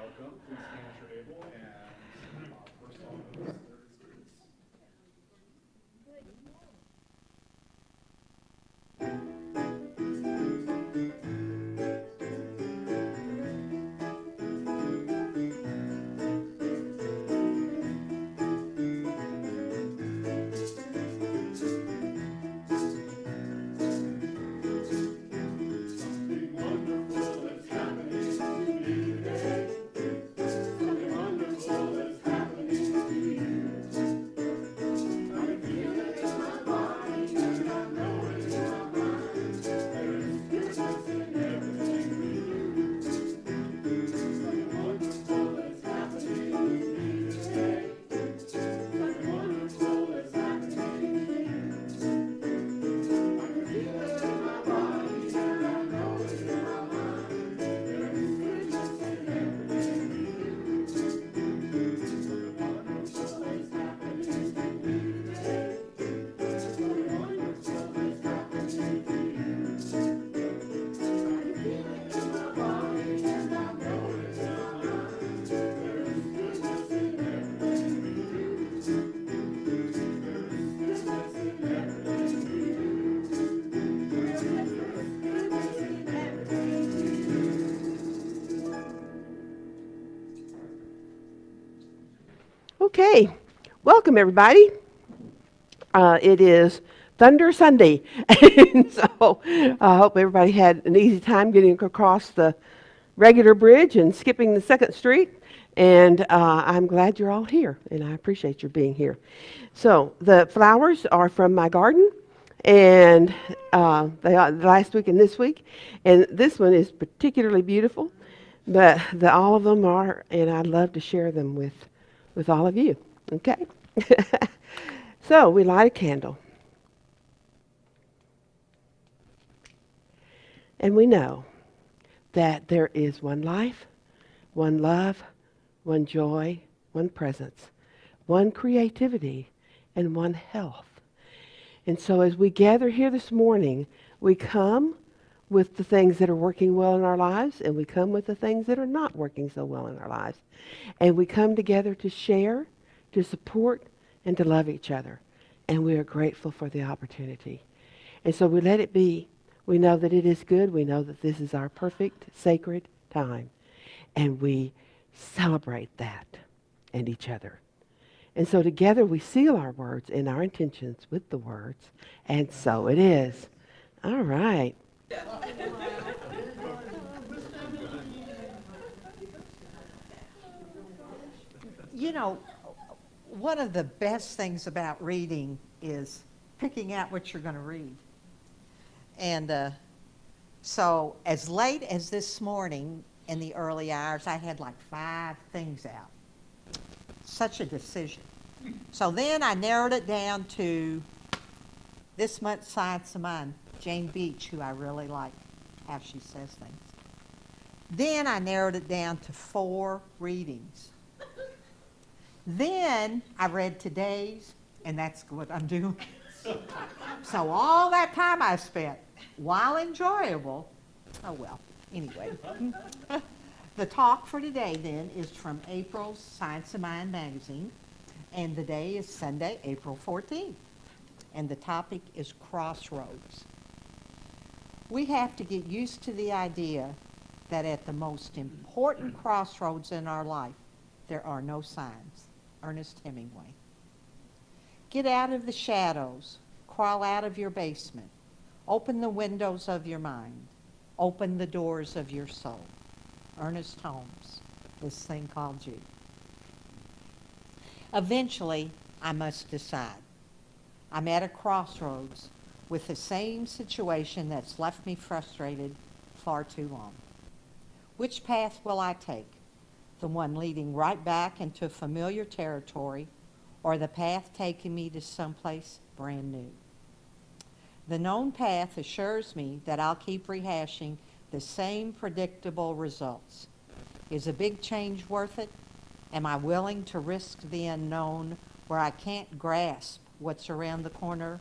welcome. Please stand at your table and first on the list there is Grace. Something wonderful is happening to me today. Something wonderful is happening to you. I can feel it in my body and I know it in my mind. There is goodness in everything we do. Something wonderful is happening to me today. Something wonderful is happening to you. I can feel it in my body and I know it in my mind. There is goodness in everything we do. Something wonderful is happening to me today. Something wonderful is happening to you. I can feel it in my body and I know it in my mind. There is goodness in everything we do. There is goodness in everything we do. There is goodness in everything we do. Okay, welcome everybody. It is Thunder Sunday, and so I hope everybody had an easy time getting across the regular bridge and skipping the second street. And I'm glad you're all here, and I appreciate your being here. So the flowers are from my garden, and they are last week and this week, and this one is particularly beautiful. But all of them are, and I'd love to share them with all of you. Okay? So we light a candle. And we know that there is one life, one love, one joy, one presence, one creativity, and one health. And so as we gather here this morning, we come with the things that are working well in our lives, and we come with the things that are not working so well in our lives. And we come together to share, to support, and to love each other. And we are grateful for the opportunity. And so we let it be. We know that it is good. We know that this is our perfect, sacred time. And we celebrate that and each other. And so together we seal our words and our intentions with the words. And so it is. All right. You know, one of the best things about reading is picking out what you're going to read. And so as late as this morning in the early hours, I had like 5 things out. Such a decision. So then I narrowed it down to this month's Science of Mine, Jane Beach, who I really like how she says things. Then I narrowed it down to 4 readings. Then I read today's, and that's what I'm doing. So all that time I spent, while enjoyable, oh well, anyway. The talk for today then is from April's Science of Mind magazine, and the day is Sunday, April 14th. And the topic is crossroads. We have to get used to the idea that at the most important crossroads in our life, there are no signs. Ernest Hemingway. Get out of the shadows. Crawl out of your basement. Open the windows of your mind. Open the doors of your soul. Ernest Holmes, This Thing Called You. Eventually, I must decide. I'm at a crossroads with the same situation that's left me frustrated far too long. Which path will I take? The one leading right back into familiar territory, or the path taking me to someplace brand new? The known path assures me that I'll keep rehashing the same predictable results. Is a big change worth it? Am I willing to risk the unknown where I can't grasp what's around the corner?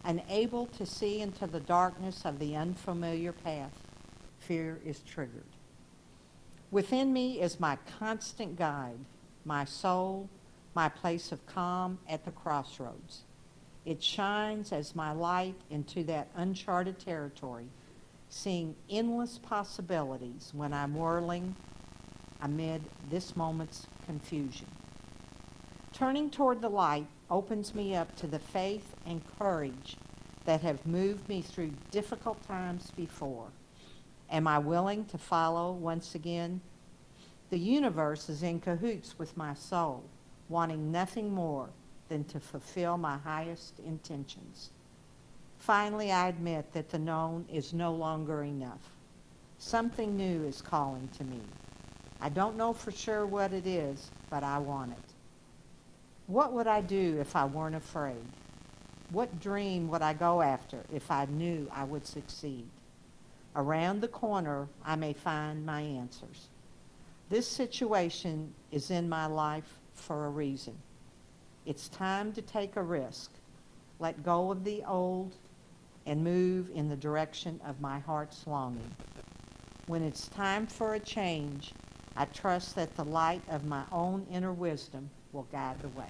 Unable to see into the darkness of the unfamiliar path, fear is triggered. Within me is my constant guide, my soul, my place of calm at the crossroads. It shines as my light into that uncharted territory, seeing endless possibilities when I'm whirling amid this moment's confusion. Turning toward the light opens me up to the faith and courage that have moved me through difficult times before. Am I willing to follow once again? The universe is in cahoots with my soul, wanting nothing more than to fulfill my highest intentions. Finally, I admit that the known is no longer enough. Something new is calling to me. I don't know for sure what it is, but I want it. What would I do if I weren't afraid? What dream would I go after if I knew I would succeed? Around the corner, I may find my answers. This situation is in my life for a reason. It's time to take a risk, let go of the old, and move in the direction of my heart's longing. When it's time for a change, I trust that the light of my own inner wisdom will guide the way.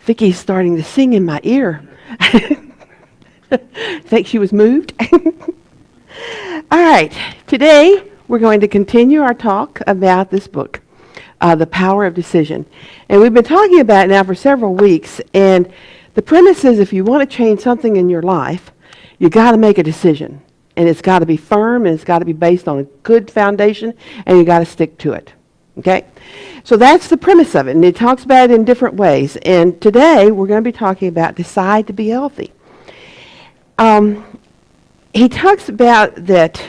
Vicky's starting to sing in my ear. Think she was moved? All right, today we're going to continue our talk about this book, The Power of Decision. And we've been talking about it now for several weeks, and the premise is if you want to change something in your life, you got to make a decision. And it's got to be firm, and it's got to be based on a good foundation, and you got to stick to it. Okay? So that's the premise of it, and it talks about it in different ways. And today we're going to be talking about decide to be healthy. He talks about that,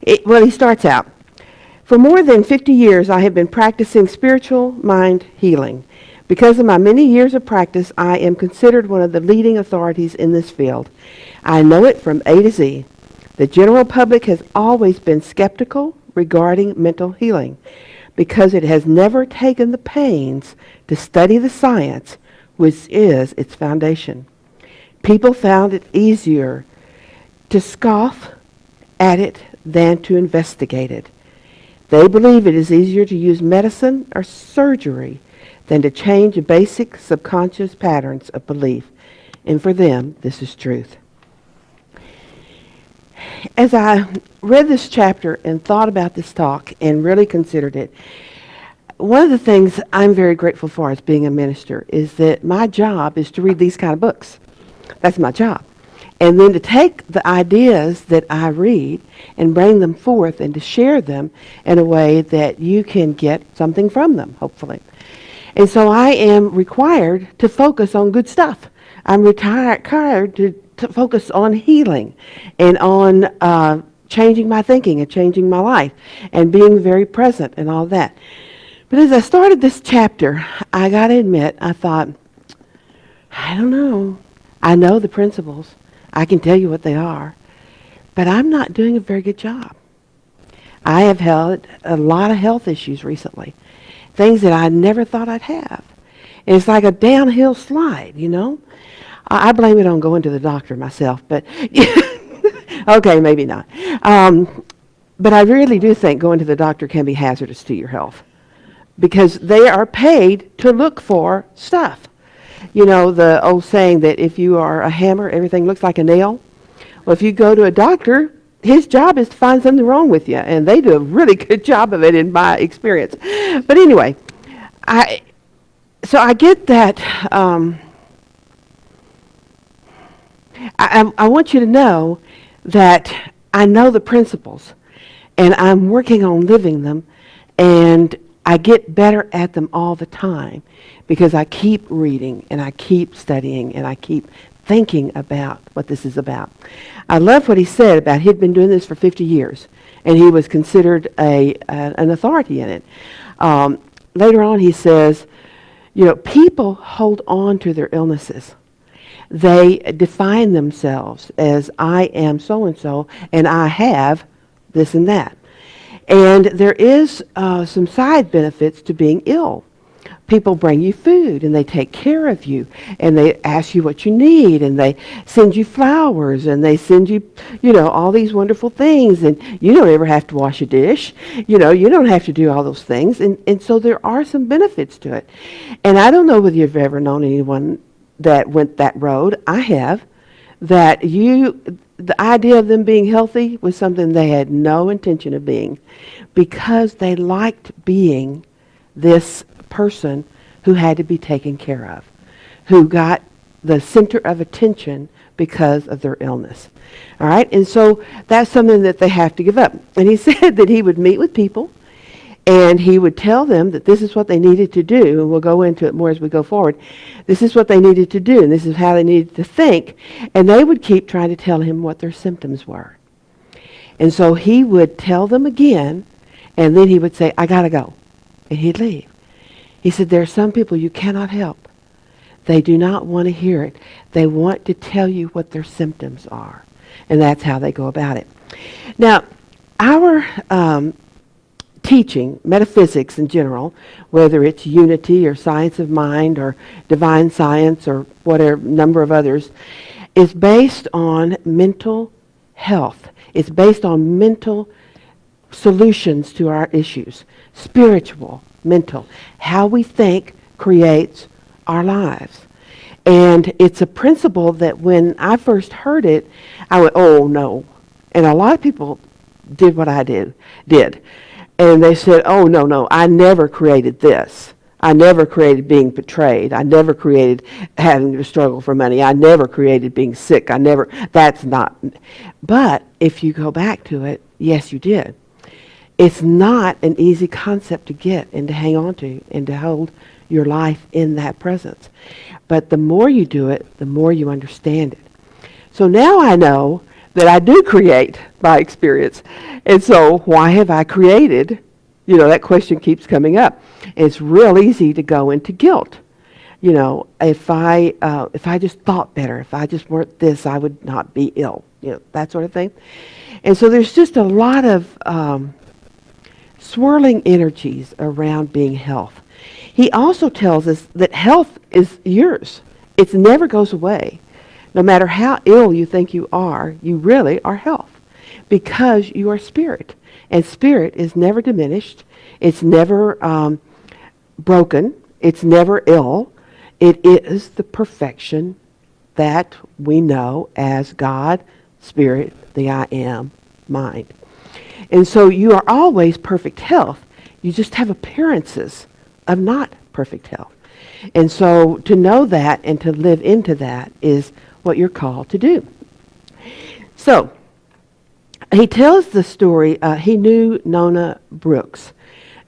he starts out, for more than 50 years I have been practicing spiritual mind healing. Because of my many years of practice, I am considered one of the leading authorities in this field. I know it from A to Z. The general public has always been skeptical regarding mental healing, because it has never taken the pains to study the science, which is its foundation. People found it easier to scoff at it than to investigate it. They believe it is easier to use medicine or surgery than to change the basic subconscious patterns of belief. And for them, this is truth. As I read this chapter and thought about this talk and really considered it, one of the things I'm very grateful for as being a minister is that my job is to read these kind of books. That's my job. And then to take the ideas that I read and bring them forth and to share them in a way that you can get something from them, hopefully. And so I am required to focus on good stuff. I'm required to focus on healing and on changing my thinking and changing my life and being very present and all that. But as I started this chapter, I got to admit, I thought, I don't know. I know the principles. I can tell you what they are. But I'm not doing a very good job. I have had a lot of health issues recently. Things that I never thought I'd have. And it's like a downhill slide, you know. I blame it on going to the doctor myself, but okay, maybe not. But I really do think going to the doctor can be hazardous to your health because they are paid to look for stuff. You know, the old saying that if you are a hammer, everything looks like a nail. Well, if you go to a doctor, his job is to find something wrong with you, and they do a really good job of it in my experience. But anyway, I get that. I want you to know that I know the principles, and I'm working on living them, and I get better at them all the time because I keep reading, and I keep studying, and I keep thinking about what this is about. I love what he said about he'd been doing this for 50 years, and he was considered an authority in it. Later on, he says, you know, people hold on to their illnesses. They define themselves as I am so-and-so, and I have this and that. And there is some side benefits to being ill. People bring you food, and they take care of you, and they ask you what you need, and they send you flowers, and they send you, you know, all these wonderful things, and you don't ever have to wash a dish. You know, you don't have to do all those things, and so there are some benefits to it. And I don't know whether you've ever known anyone that went that road. I have. That the idea of them being healthy was something they had no intention of being because they liked being this person who had to be taken care of, who got the center of attention because of their illness. All right, and so that's something that they have to give up. And he said that he would meet with people and he would tell them that this is what they needed to do, and we'll go into it more as we go forward. This is what they needed to do, and this is how they needed to think. And they would keep trying to tell him what their symptoms were. And so he would tell them again, and then he would say, I got to go. And he'd leave. He said, there are some people you cannot help. They do not want to hear it. They want to tell you what their symptoms are. And that's how they go about it. Now, our teaching, metaphysics in general, whether it's unity or science of mind or divine science or whatever number of others, is based on mental health. It's based on mental solutions to our issues. Spiritual, mental. How we think creates our lives. And it's a principle that when I first heard it, I went, oh no. And a lot of people did what I did. And they said, oh no, I never created this. I never created being betrayed. I never created having to struggle for money. I never created being sick. That's not. But if you go back to it, yes, you did. It's not an easy concept to get and to hang on to and to hold your life in that presence. But the more you do it, the more you understand it. So now I know that I do create by experience. And so why have I created? You know, that question keeps coming up. It's real easy to go into guilt. You know, if I just thought better, if I just weren't this, I would not be ill. You know, that sort of thing. And so there's just a lot of swirling energies around being health. He also tells us that health is yours. It never goes away. No matter how ill you think you are, you really are health because you are spirit. And spirit is never diminished. It's never broken. It's never ill. It is the perfection that we know as God, Spirit, the I Am, mind. And so you are always perfect health. You just have appearances of not perfect health. And so to know that and to live into that is what you're called to do. So he tells the story. He knew Nona Brooks.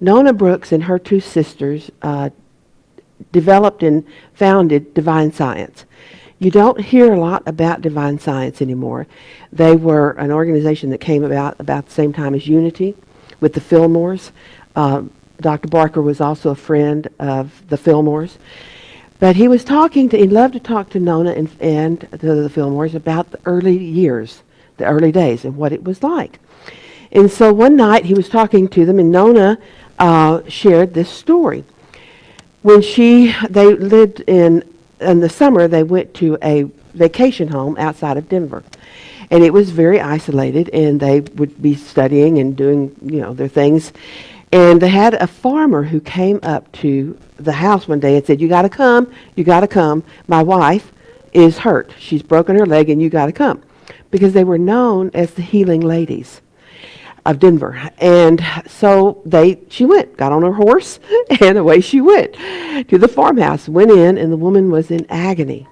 Nona Brooks and her two sisters developed and founded Divine Science. You don't hear a lot about Divine Science anymore. They were an organization that came about the same time as Unity with the Fillmores. Dr. Barker was also a friend of the Fillmores. But he loved to talk to Nona and to the Fillmores about the early years, the early days, and what it was like. And so one night he was talking to them, and Nona shared this story. When they lived in the summer, they went to a vacation home outside of Denver. And it was very isolated, and they would be studying and doing, their things. And they had a farmer who came up to the house one day and said, you got to come. My wife is hurt. She's broken her leg, and you got to come. Because they were known as the healing ladies of Denver. And so she went, got on her horse, and away she went to the farmhouse, went in, and the woman was in agony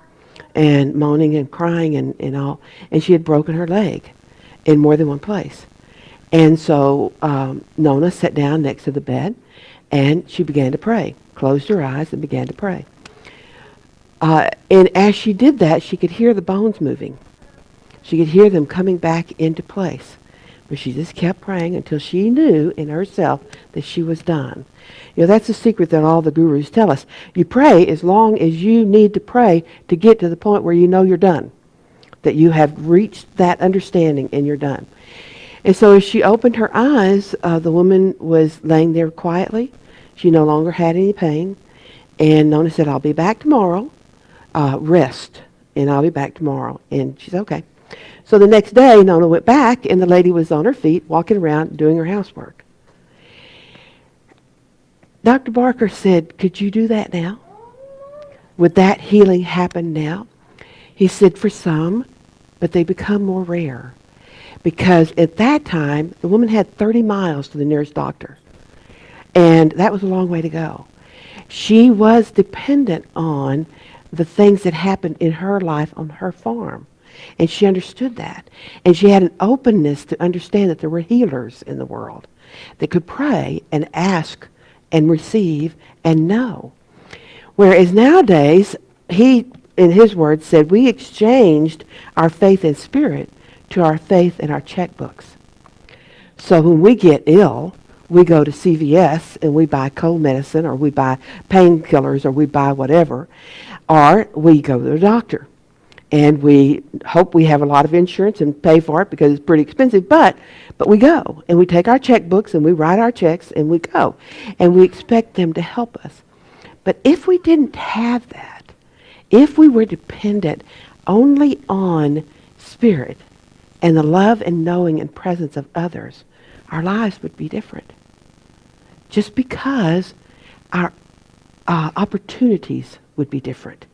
and moaning and crying and all. And she had broken her leg in more than one place. And so Nona sat down next to the bed, and she began to pray, closed her eyes and began to pray. And as she did that, she could hear the bones moving. She could hear them coming back into place. But she just kept praying until she knew in herself that she was done. That's a secret that all the gurus tell us. You pray as long as you need to pray to get to the point where you know you're done, that you have reached that understanding and you're done. And so as she opened her eyes, the woman was laying there quietly. She no longer had any pain. And Nona said, I'll be back tomorrow. Rest, and I'll be back tomorrow. And she said, okay. So the next day, Nona went back, and the lady was on her feet, walking around, doing her housework. Dr. Barker said, could you do that now? Would that healing happen now? He said, for some, but they become more rare. Because at that time, the woman had 30 miles to the nearest doctor. And that was a long way to go. She was dependent on the things that happened in her life on her farm. And she understood that. And she had an openness to understand that there were healers in the world that could pray and ask and receive and know. Whereas nowadays, he, in his words, said, we exchanged our faith in spirit to our faith in our checkbooks. So when we get ill, we go to CVS and we buy cold medicine, or we buy painkillers, or we buy whatever, or we go to the doctor. And we hope we have a lot of insurance and pay for it because it's pretty expensive, but we go and we take our checkbooks and we write our checks and we go. And we expect them to help us. But if we didn't have that, if we were dependent only on spirit and the love and knowing and presence of others, our lives would be different. Just because our opportunities would be different.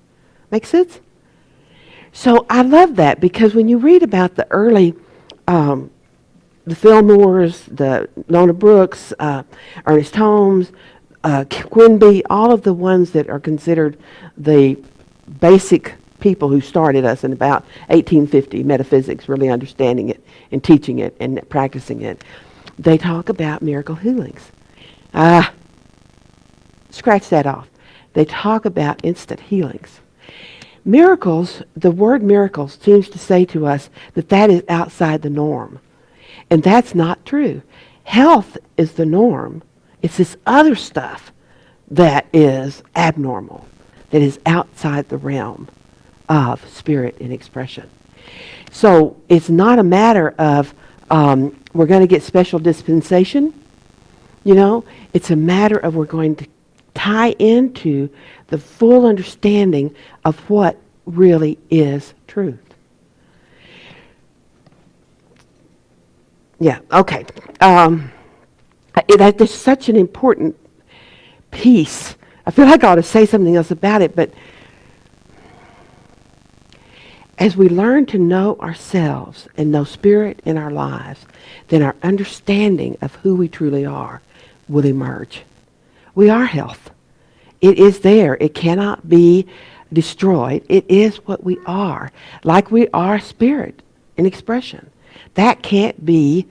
Make sense? So I love that, because when you read about the early, the Fillmores, the Nona Brooks, Ernest Holmes, Quimby, all of the ones that are considered the basic people who started us in about 1850, metaphysics, really understanding it and teaching it and practicing it, they talk about miracle healings. Scratch that off. They talk about instant healings. Miracles, the word miracles seems to say to us that that is outside the norm. And that's not true. Health is the norm. It's this other stuff that is abnormal, that is outside the realm of spirit and expression. So it's not a matter of we're going to get special dispensation. It's a matter of we're going to tie into the full understanding of what really is truth. Yeah, okay. That is such an important piece. I feel like I ought to say something else about it, but as we learn to know ourselves and know spirit in our lives, then our understanding of who we truly are will emerge. We are health. It is there. It cannot be destroyed. It is what we are. Like we are spirit in expression. That can't be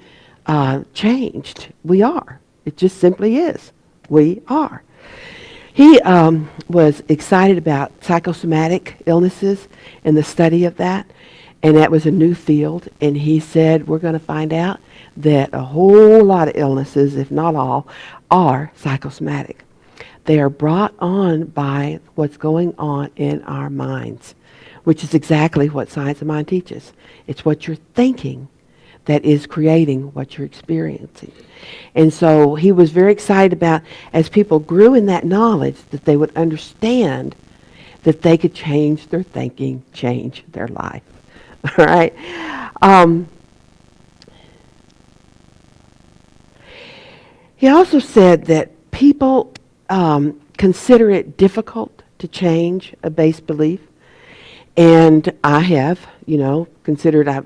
changed. We are. It just simply is. We are. He was excited about psychosomatic illnesses and the study of that. And that was a new field. And he said, we're going to find out that a whole lot of illnesses, if not all, are psychosomatic. They are brought on by what's going on in our minds, which is exactly what science of mind teaches. It's what you're thinking that is creating what you're experiencing. And so he was very excited about, as people grew in that knowledge, that they would understand that they could change their thinking, change their life. All right? He also said that people consider it difficult to change a base belief. And I have, considered, I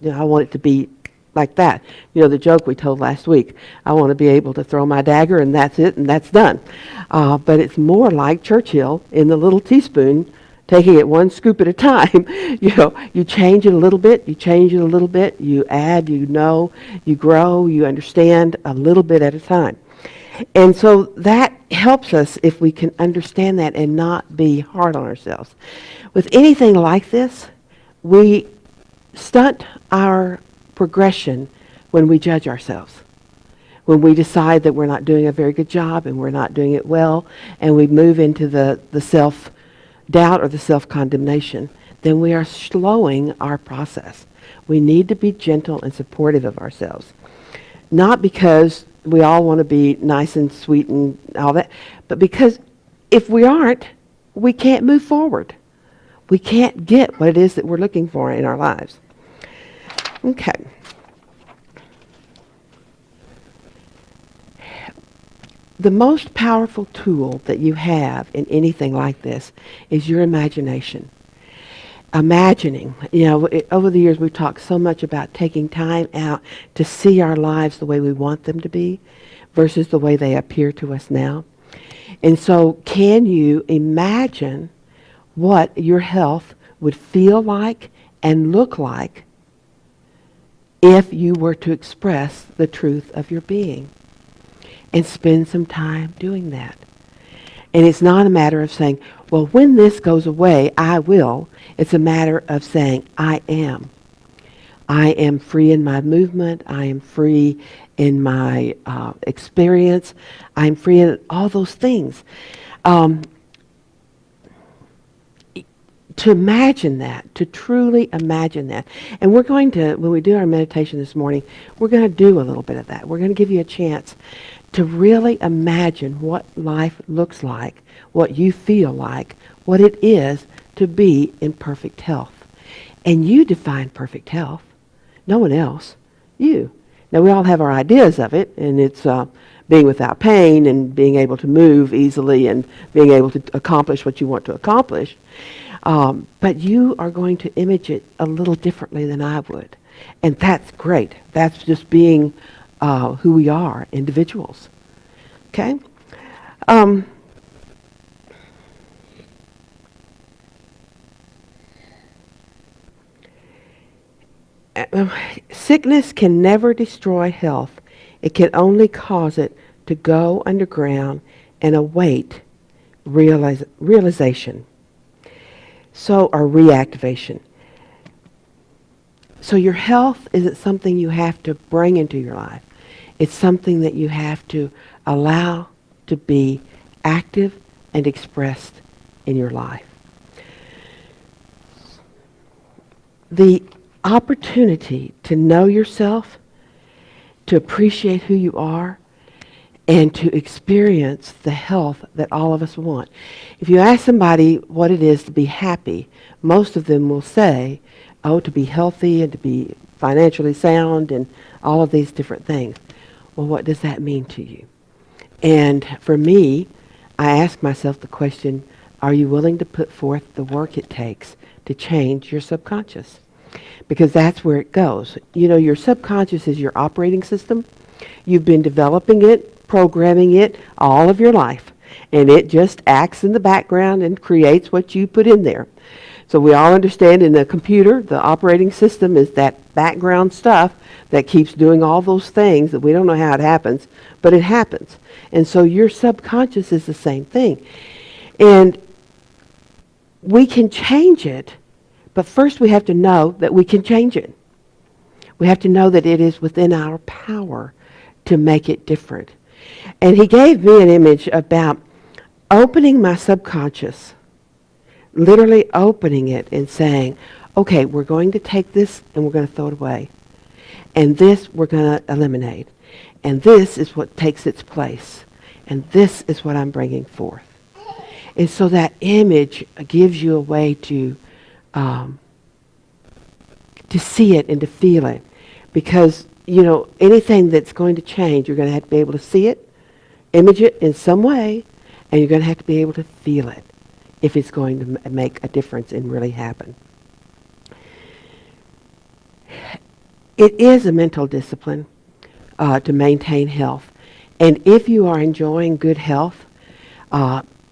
want it to be like that. The joke we told last week. I want to be able to throw my dagger and that's it and that's done. But it's more like Churchill in the little teaspoon, taking it one scoop at a time. You change it a little bit, you change it a little bit, you add, you grow, you understand a little bit at a time. And so that helps us if we can understand that and not be hard on ourselves. With anything like this, we stunt our progression when we judge ourselves. When we decide that we're not doing a very good job and we're not doing it well, and we move into the self-doubt or the self-condemnation, then we are slowing our process. We need to be gentle and supportive of ourselves. Not because we all want to be nice and sweet and all that, but because if we aren't, we can't move forward. We can't get what it is that we're looking for in our lives. Okay. The most powerful tool that you have in anything like this is your imagination. Imagining. Over the years we've talked so much about taking time out to see our lives the way we want them to be versus the way they appear to us now. And so can you imagine what your health would feel like and look like if you were to express the truth of your being. And spend some time doing that. And it's not a matter of saying, well, when this goes away, I will. It's a matter of saying, I am. I am free in my movement. I am free in my experience. I'm free in all those things. To imagine that, to truly imagine that. And we're going to, when we do our meditation this morning, we're going to do a little bit of that. We're going to give you a chance to really imagine what life looks like, what you feel like, what it is to be in perfect health. And you define perfect health. No one else. You. Now, we all have our ideas of it, and it's being without pain and being able to move easily and being able to accomplish what you want to accomplish. But you are going to image it a little differently than I would. And that's great. That's just being who we are, individuals. Okay? Sickness can never destroy health. It can only cause it to go underground and await realization. So, or reactivation. So your health isn't something you have to bring into your life. It's something that you have to allow to be active and expressed in your life. The opportunity to know yourself, to appreciate who you are, and to experience the health that all of us want. If you ask somebody what it is to be happy, most of them will say, oh, to be healthy and to be financially sound and all of these different things. Well, what does that mean to you? And for me, I ask myself the question, are you willing to put forth the work it takes to change your subconscious? Because that's where it goes. You know, your subconscious is your operating system. You've been developing it, programming it all of your life. And it just acts in the background and creates what you put in there. So we all understand in the computer, the operating system is that background stuff that keeps doing all those things that we don't know how it happens, but it happens. And so your subconscious is the same thing. And we can change it, but first we have to know that we can change it. We have to know that it is within our power to make it different. And he gave me an image about opening my subconscious, literally opening it and saying, okay, we're going to take this and we're going to throw it away. And this we're going to eliminate. And this is what takes its place. And this is what I'm bringing forth. And so that image gives you a way to see it and to feel it. Because, you know, anything that's going to change, you're going to have to be able to see it, image it in some way, and you're going to have to be able to feel it if it's going to make a difference and really happen. It is a mental discipline to maintain health. And if you are enjoying good health,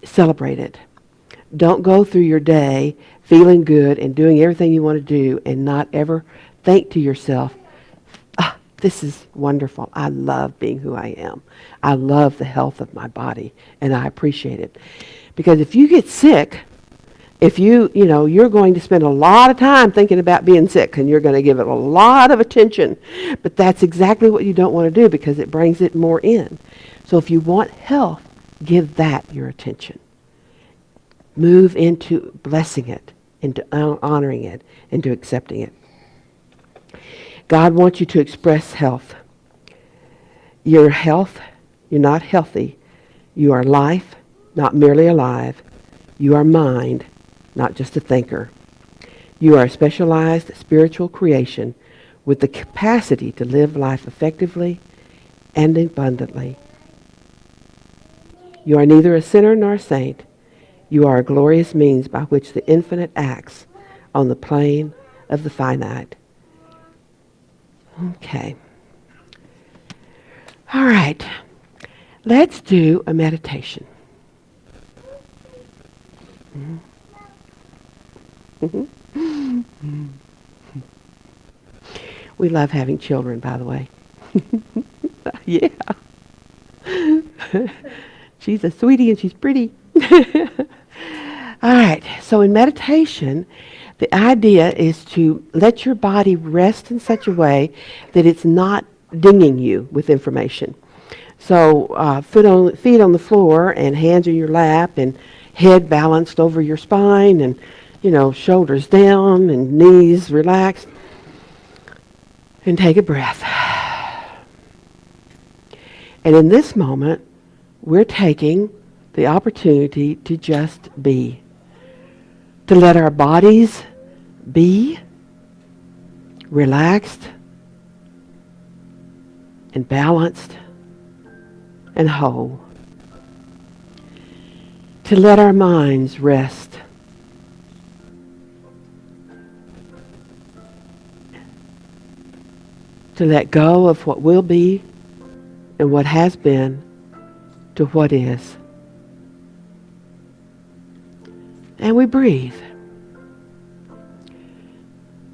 celebrate it. Don't go through your day feeling good and doing everything you want to do and not ever think to yourself, this is wonderful. I love being who I am. I love the health of my body, and I appreciate it. Because if you get sick, if you're going to spend a lot of time thinking about being sick, and you're going to give it a lot of attention, but that's exactly what you don't want to do because it brings it more in. So if you want health, give that your attention. Move into blessing it, into honoring it, into accepting it. God wants you to express health. Your health, you're not healthy. You are life, not merely alive. You are mind, not just a thinker. You are a specialized spiritual creation with the capacity to live life effectively and abundantly. You are neither a sinner nor a saint. You are a glorious means by which the infinite acts on the plane of the finite. Okay. All right. Let's do a meditation. We love having children, by the way. Yeah. She's a sweetie and she's pretty. All right. So in meditation, the idea is to let your body rest in such a way that it's not dinging you with information. So feet on the floor and hands in your lap and head balanced over your spine and, shoulders down and knees relaxed. And take a breath. And in this moment, we're taking the opportunity to just be. To let our bodies be relaxed and balanced and whole. To let our minds rest. To let go of what will be and what has been to what is. And we breathe.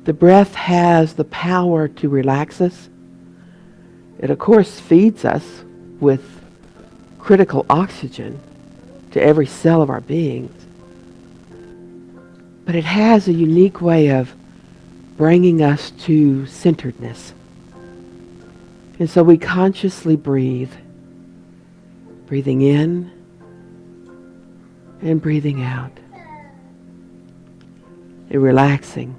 The breath has the power to relax us. It, of course, feeds us with critical oxygen to every cell of our beings. But it has a unique way of bringing us to centeredness. And so we consciously breathe, breathing in and breathing out, and relaxing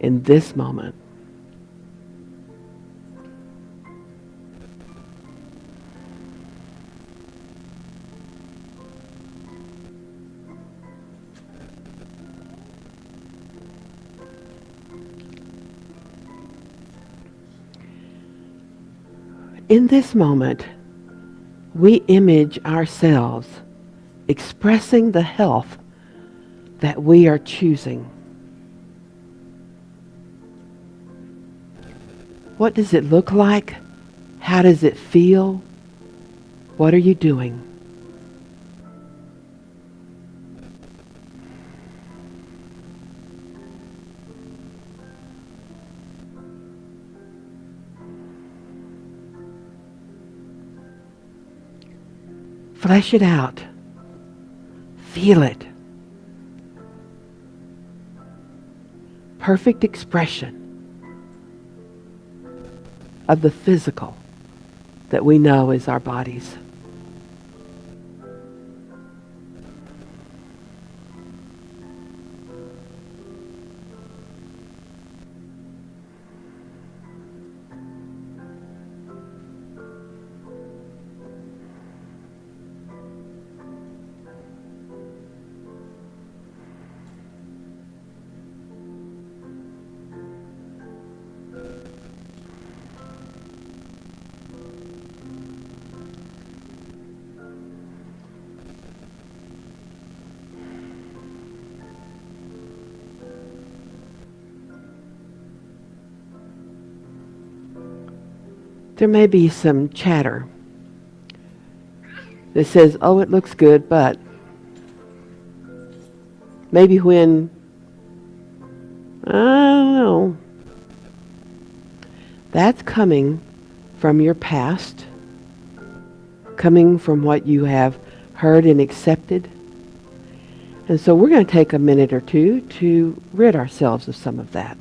in this moment. In this moment, we image ourselves expressing the health that we are choosing. What does it look like? How does it feel? What are you doing? Flesh it out. Feel it. Perfect expression of the physical that we know is our bodies. There may be some chatter that says, oh, it looks good, but maybe when, I don't know, that's coming from your past, coming from what you have heard and accepted. And so we're going to take a minute or two to rid ourselves of some of that.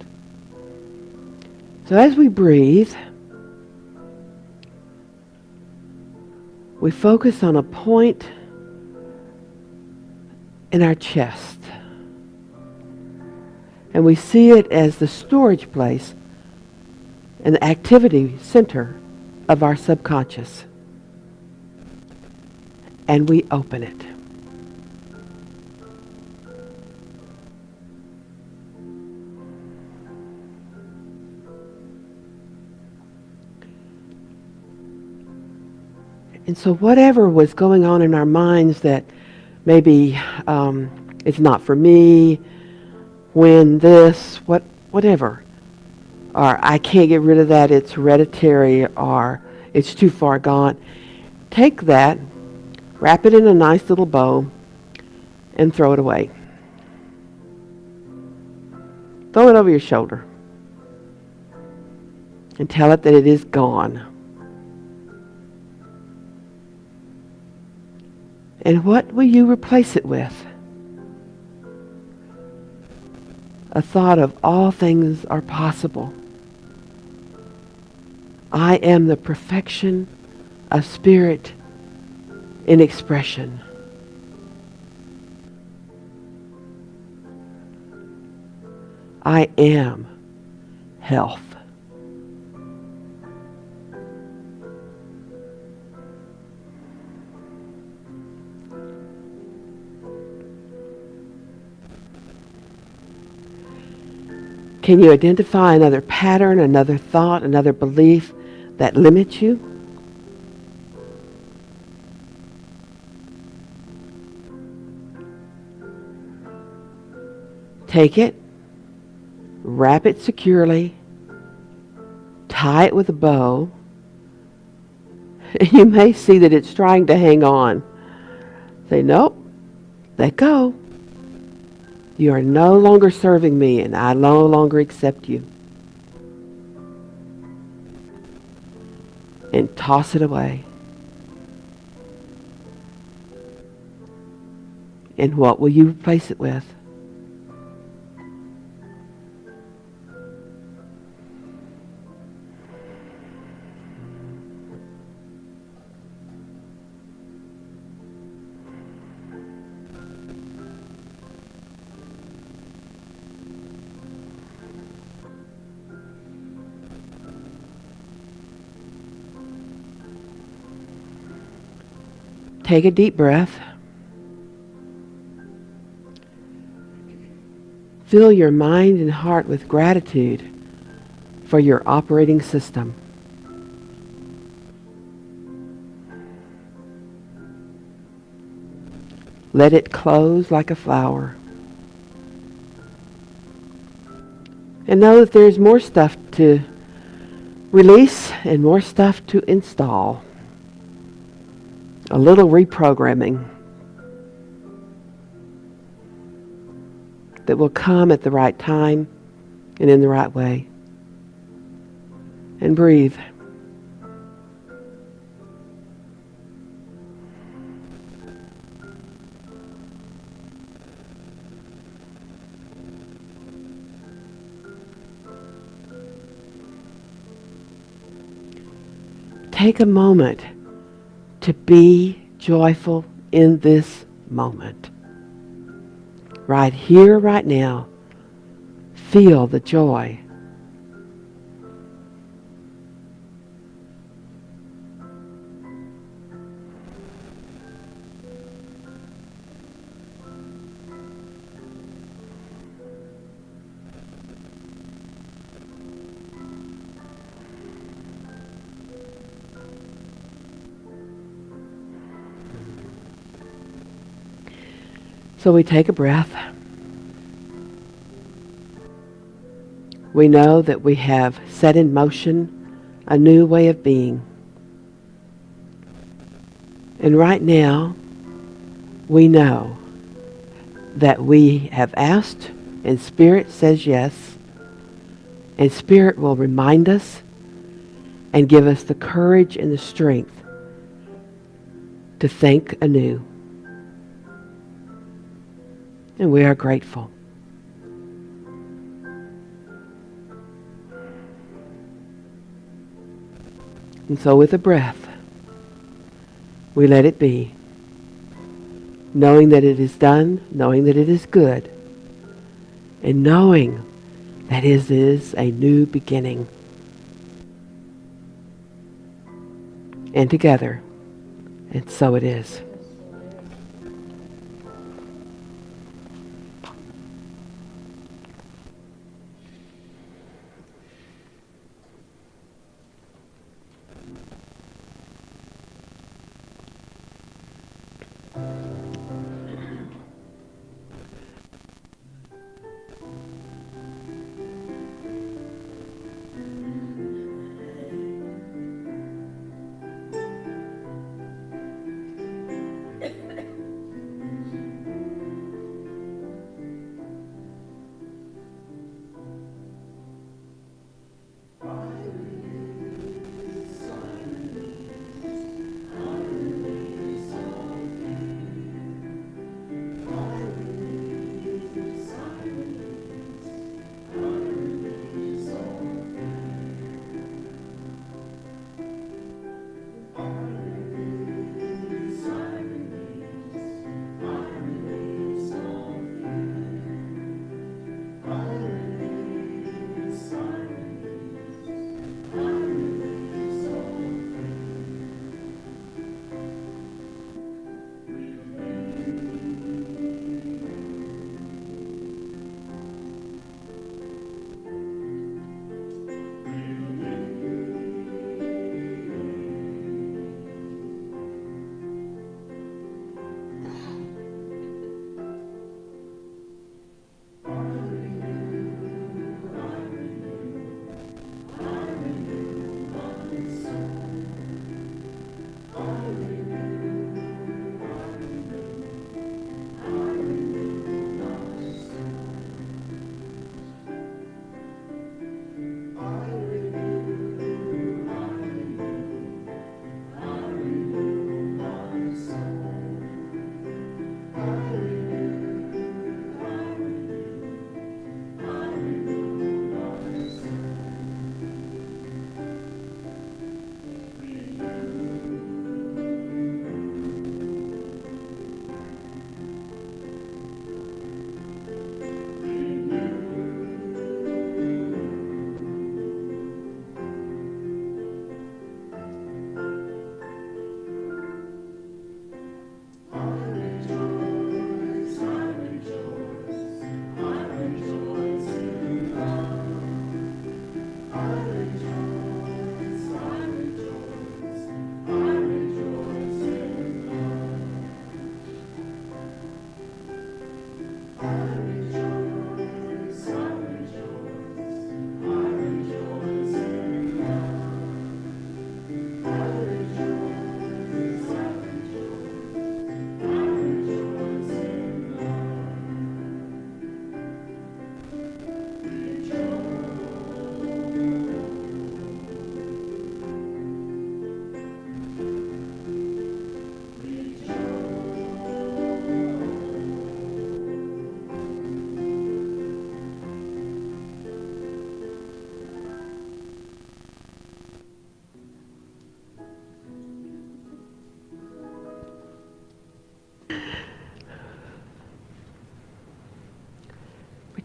So as we breathe, we focus on a point in our chest. And we see it as the storage place and the activity center of our subconscious. And we open it. And so whatever was going on in our minds that maybe it's not for me, when this, whatever, or I can't get rid of that, it's hereditary, or it's too far gone, take that, wrap it in a nice little bow, and throw it away. Throw it over your shoulder. And tell it that it is gone. And what will you replace it with? A thought of all things are possible. I am the perfection of spirit in expression. I am health. Can you identify another pattern, another thought, another belief that limits you? Take it, wrap it securely, tie it with a bow. You may see that it's trying to hang on. Say, nope, let go. You are no longer serving me, and I no longer accept you. And toss it away. And what will you replace it with? Take a deep breath. Fill your mind and heart with gratitude for your operating system. Let it close like a flower. And know that there's more stuff to release and more stuff to install. A little reprogramming that will come at the right time and in the right way. And breathe. Take a moment to be joyful in this moment. Right here, right now. Feel the joy. So we take a breath. We know that we have set in motion a new way of being. And right now, we know that we have asked and Spirit says yes. And Spirit will remind us and give us the courage and the strength to think anew. And we are grateful. And so with a breath, we let it be, knowing that it is done, knowing that it is good, and knowing that it is a new beginning. And together, and so it is.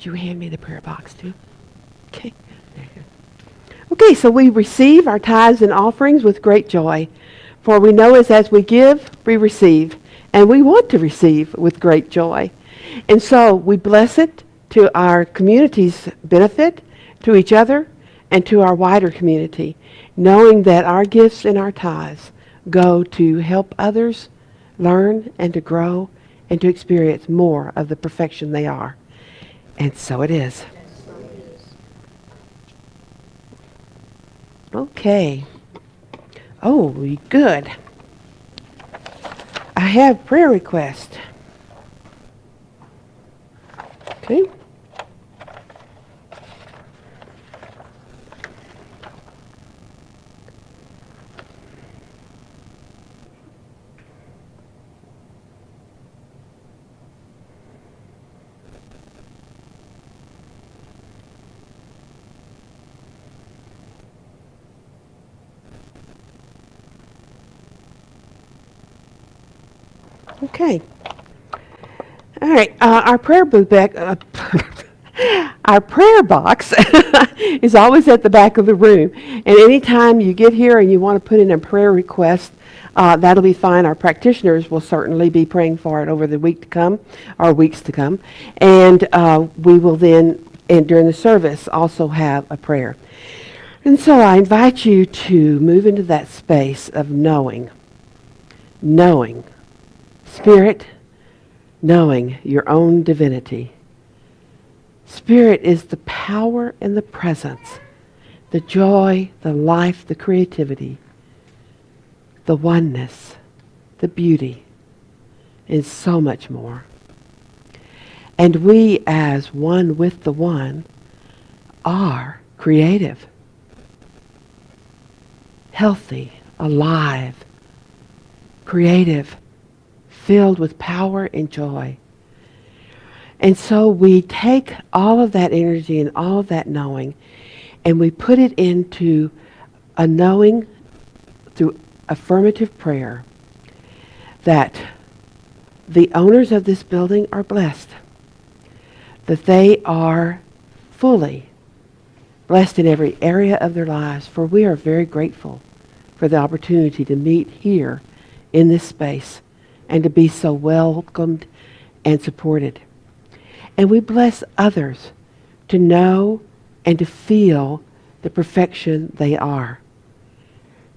Would you hand me the prayer box too? Okay. Okay, so we receive our tithes and offerings with great joy. For we know as we give, we receive. And we want to receive with great joy. And so we bless it to our community's benefit, to each other, and to our wider community, knowing that our gifts and our tithes go to help others learn and to grow and to experience more of the perfection they are. And so it is. Okay. Oh, good. I have prayer request. Okay. Okay. All right. Our prayer our prayer box is always at the back of the room. And anytime you get here and you want to put in a prayer request, that'll be fine. Our practitioners will certainly be praying for it over the week to come, or weeks to come. And we will then, and during the service, also have a prayer. And so I invite you to move into that space of knowing. Spirit, knowing your own divinity. Spirit is the power and the presence, the joy, the life, the creativity, the oneness, the beauty, and so much more. And we, as one with the one, are creative, healthy, alive, creative, filled with power and joy. And so we take all of that energy and all of that knowing, and we put it into a knowing through affirmative prayer that the owners of this building are blessed, that they are fully blessed in every area of their lives, for we are very grateful for the opportunity to meet here in this space and to be so welcomed and supported. And we bless others to know and to feel the perfection they are,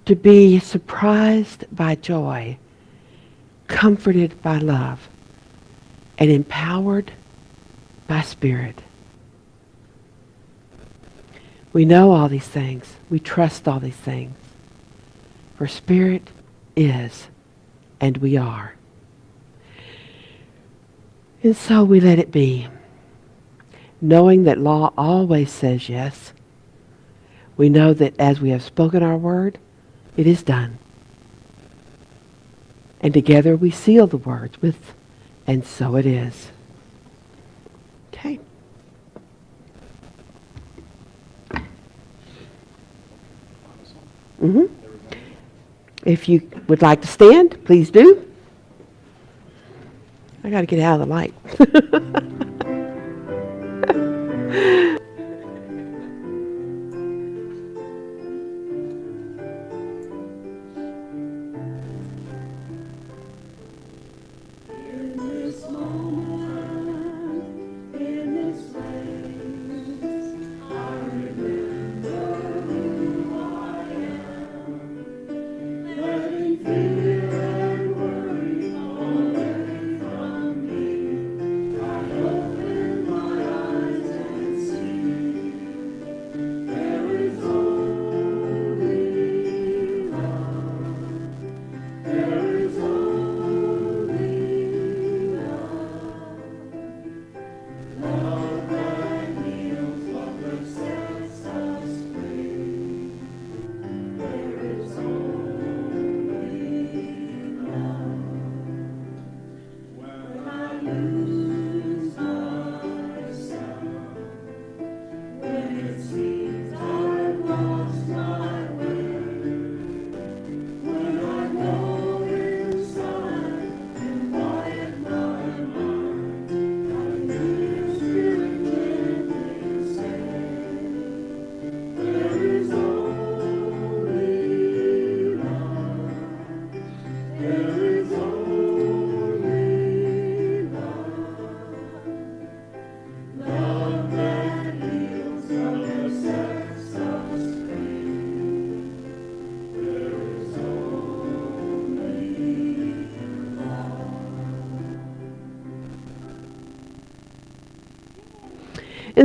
to be surprised by joy, comforted by love, and empowered by Spirit. We know all these things. We trust all these things. For Spirit is, and we are. And so we let it be, knowing that law always says yes. We know that as we have spoken our word, it is done. And together we seal the words with, and so it is. Okay. If you would like to stand, please do. I got to get out of the light.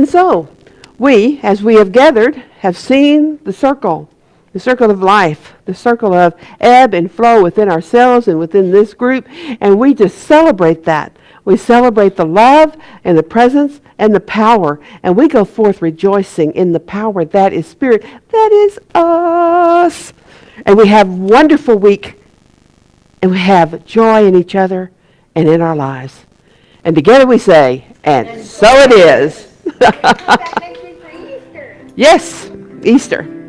And so, we, as we have gathered, have seen the circle of life, the circle of ebb and flow within ourselves and within this group, and we just celebrate that. We celebrate the love and the presence and the power, and we go forth rejoicing in the power that is Spirit, that is us. And we have a wonderful week, and we have joy in each other and in our lives. And together we say, and so it is. That makes me for Easter. Yes, Easter.